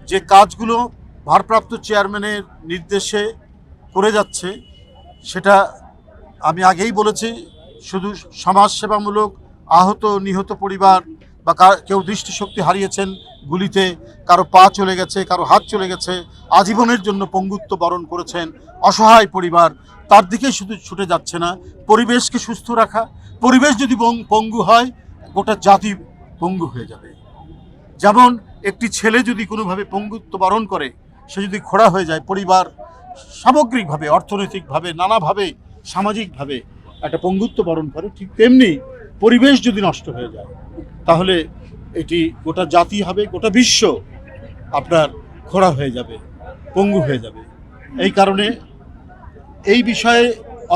যে কাজগুলো ভারপ্রাপ্ত চেয়ারম্যানের নির্দেশে করে যাচ্ছে সেটা আমি আগেই বলেছি, শুধু সমাজসেবামূলক আহত নিহত পরিবার বা কেউ দৃষ্টিশক্তি হারিয়েছেন গুলিতে, কারো পা চলে গেছে, কারো হাত চলে গেছে, আজীবনের জন্য পঙ্গুত্ব বরণ করেছেন অসহায় পরিবার, তার দিকে শুধু ছুটে যাচ্ছে না, পরিবেশকে সুস্থ রাখা। পরিবেশ যদি পঙ্গু হয় গোটা জাতি পঙ্গু হয়ে যাবে। যেমন একটি ছেলে যদি কোনোভাবে পঙ্গুত্ব বরণ করে, সে যদি খোড়া হয়ে যায়, পরিবার সামগ্রিকভাবে অর্থনৈতিকভাবে নানাভাবে সামাজিকভাবে একটা পঙ্গুত্ব বরণ করে, ঠিক তেমনি পরিবেশ যদি নষ্ট হয়ে যায় তাহলে এটি গোটা জাতি হবে, গোটা বিশ্ব আপনার খোড়া হয়ে যাবে, পঙ্গু হয়ে যাবে। এই কারণে এই বিষয়ে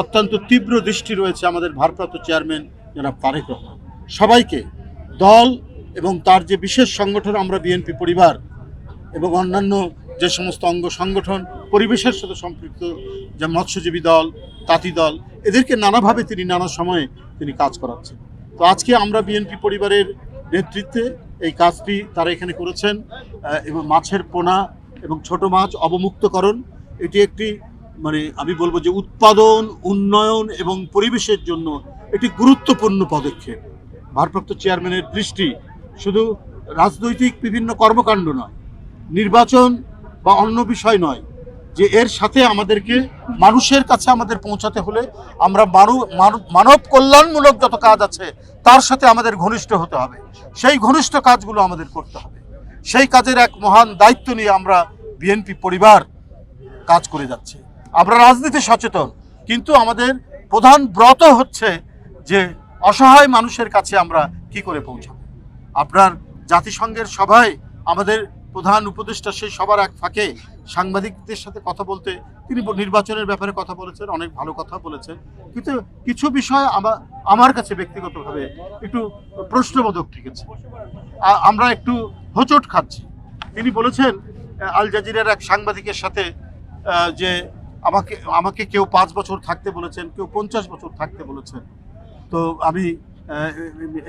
অত্যন্ত তীব্র দৃষ্টি রয়েছে আমাদের ভারপ্রাপ্ত চেয়ারম্যান জনাব তারেক রহমান। সবাইকে, দল এবং তার যে বিশেষ সংগঠন আমরা বিএনপি পরিবার এবং অন্যান্য যে সমস্ত অঙ্গ সংগঠন পরিবেশের সাথে সম্পৃক্ত, যে মৎস্যজীবী দল, তাঁতি দল, এদেরকে নানাভাবে তিনি নানা সময়ে তিনি কাজ করাচ্ছেন। তো আজকে আমরা বিএনপি পরিবারের নেতৃত্বে এই কাজটি তারা এখানে করেছেন, এবং মাছের পোনা এবং ছোট মাছ অবমুক্তকরণ, এটি একটি আমি বলবো যে উৎপাদন, উন্নয়ন এবং পরিবেশের জন্য একটি গুরুত্বপূর্ণ পদক্ষেপ। ভারপ্রাপ্ত চেয়ারম্যানের দৃষ্টি শুধু রাজনৈতিক বিভিন্ন কর্মকাণ্ড নয়, নির্বাচন বা অন্য বিষয় নয়, যে এর সাথে আমাদেরকে মানুষের কাছে আমাদের পৌঁছাতে হলে আমরা মানব কল্যাণমূলক যত কাজ আছে তার সাথে আমাদের ঘনিষ্ঠ হতে হবে। সেই ঘনিষ্ঠ কাজগুলো আমাদের করতে হবে। সেই কাজের এক মহান দায়িত্ব নিয়ে আমরা বিএনপি পরিবার কাজ করে যাচ্ছি। আমরা রাজনীতি সচেতন, কিন্তু আমাদের প্রধান ব্রত হচ্ছে যে অসহায় মানুষের কাছে আমরা কি করে পৌঁছাবো। আপনার জাতিসংঘের সভায় আমাদের প্রধান উপদেষ্টা সেই সবার এক ফাঁকে সাংবাদিকদের সাথে কথা বলতে তিনি নির্বাচনের ব্যাপারে কথা বলেছেন, অনেক ভালো কথা বলেছেন, কিন্তু কিছু বিষয় আমার কাছে ব্যক্তিগতভাবে একটু প্রশ্নবোধক ঠেকেছে। আমরা একটু হোঁচট খাচ্ছি। তিনি বলেছেন আল জাজিরার এক সাংবাদিকের সাথে যে আমাকে কেউ 5 বছর থাকতে বলেছেন, কেউ 50 বছর থাকতে বলেছেন। তো আমি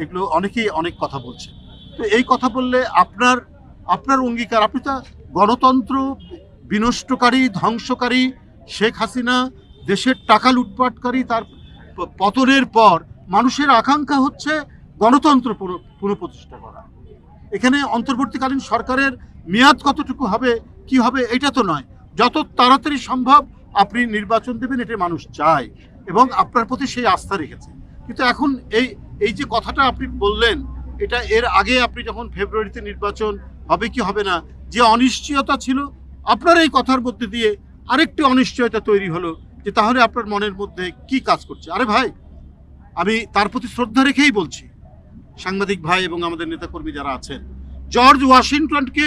এগুলো অনেকেই অনেক কথা বলছেন। তো এই কথা বললে আপনার অঙ্গীকার, আপনি তো গণতন্ত্র বিনষ্টকারী, ধ্বংসকারী শেখ হাসিনা দেশের টাকা লুটপাটকারী, তার পতনের পর মানুষের আকাঙ্ক্ষা হচ্ছে গণতন্ত্র পুনঃপ্রতিষ্ঠা করা। এখানে অন্তর্বর্তীকালীন সরকারের মেয়াদ কতটুকু হবে, কি হবে, এটা তো নয়। যত তাড়াতাড়ি সম্ভব আপনি নির্বাচন দেবেন, এটা মানুষ চায় এবং আপনার প্রতি সেই আস্থা রেখেছে। কিন্তু এখন এই যে কথাটা আপনি বললেন, এটা এর আগে আপনি যখন ফেব্রুয়ারিতে নির্বাচন হবে কি হবে না, যে অনিশ্চয়তা ছিল, আপনার এই কথার মধ্যে দিয়ে আরেকটি অনিশ্চয়তা তৈরি হলো, যে তাহলে আপনার মনের মধ্যে কি কাজ করছে। আরে ভাই, আমি তার প্রতি শ্রদ্ধা রেখেই বলছি, সাংবাদিক ভাই এবং আমাদের নেতাকর্মী যারা আছেন, জর্জ ওয়াশিংটনকে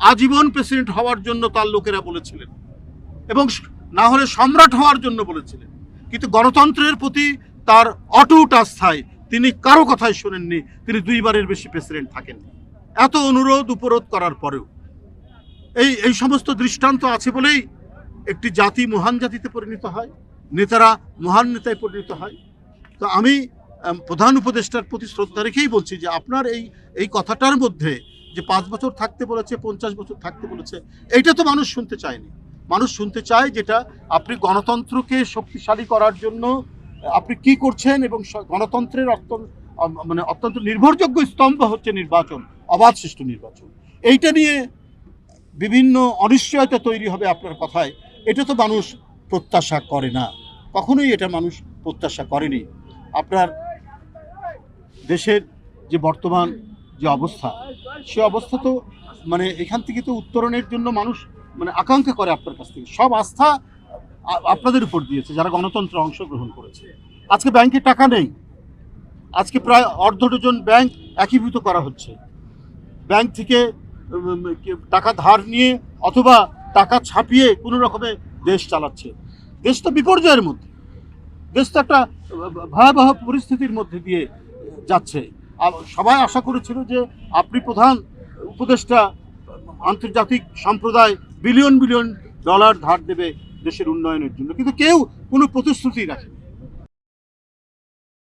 আজীবন প্রেসিডেন্ট হওয়ার জন্য তার লোকেরা বলেছিলেন এবং না হলে সম্রাট হওয়ার জন্য বলেছিলেন, কিন্তু গণতন্ত্রের প্রতি তার অটুট আস্থায় তিনি কারো কথাই শোনেননি। তিনি 2 বারের বেশি প্রেসিডেন্ট থাকেননি। এত অনুরোধ উপরোধ করার পরেও এই সমস্ত দৃষ্টান্ত আছে বলেই একটি জাতি মহান জাতিতে পরিণত হয়, নেতারা মহান নেতায় পরিণত হয়। তো আমি প্রধান উপদেষ্টার প্রতি শ্রদ্ধা রেখেই বলছি যে আপনার এই কথাটার মধ্যে যে 5 বছর থাকতে বলেছে, 50 বছর থাকতে বলেছে, এইটা তো মানুষ শুনতে চায়নি। মানুষ শুনতে চায় যেটা আপনি গণতন্ত্রকে শক্তিশালী করার জন্য আপনি কি করছেন, এবং গণতন্ত্রের অত্যন্ত নির্ভরযোগ্য স্তম্ভ হচ্ছে নির্বাচন, অবাধ সুষ্ঠু নির্বাচন। এইটা নিয়ে বিভিন্ন অনিশ্চয়তা তৈরি হবে আপনার কথায়, এটা তো মানুষ প্রত্যাশা করে না, কখনোই এটা মানুষ প্রত্যাশা করেনি। আপনার দেশের যে বর্তমান যে অবস্থা, সে অবস্থা তো এখান থেকে তো উত্তরণের জন্য মানুষ আকাঙ্ক্ষা করে আপনার কাছ থেকে। সব আস্থা আপনাদের উপর দিয়েছে যারা গণতন্ত্রে অংশগ্রহণ করেছে। আজকে ব্যাংকে টাকা নেই, আজকে প্রায় অর্ধ ডজন ব্যাংক একীভূত করা হচ্ছে। ব্যাংক থেকে টাকা ধার নিয়ে অথবা টাকা ছাপিয়ে কোনো রকমে দেশ চালাচ্ছে। দেশ তো বিপর্যয়ের মধ্যে, দেশ তো একটা ভয়াবহ পরিস্থিতির মধ্যে দিয়ে যাচ্ছে। সবাই আশা করেছিল যে আপনি প্রধান উপদেষ্টা, আন্তর্জাতিক সম্প্রদায় বিলিয়ন বিলিয়ন ডলার ধার দেবে দেশের উন্নয়নের জন্য, কিন্তু কেউ কোনো প্রতিশ্রুতি রাখেনি।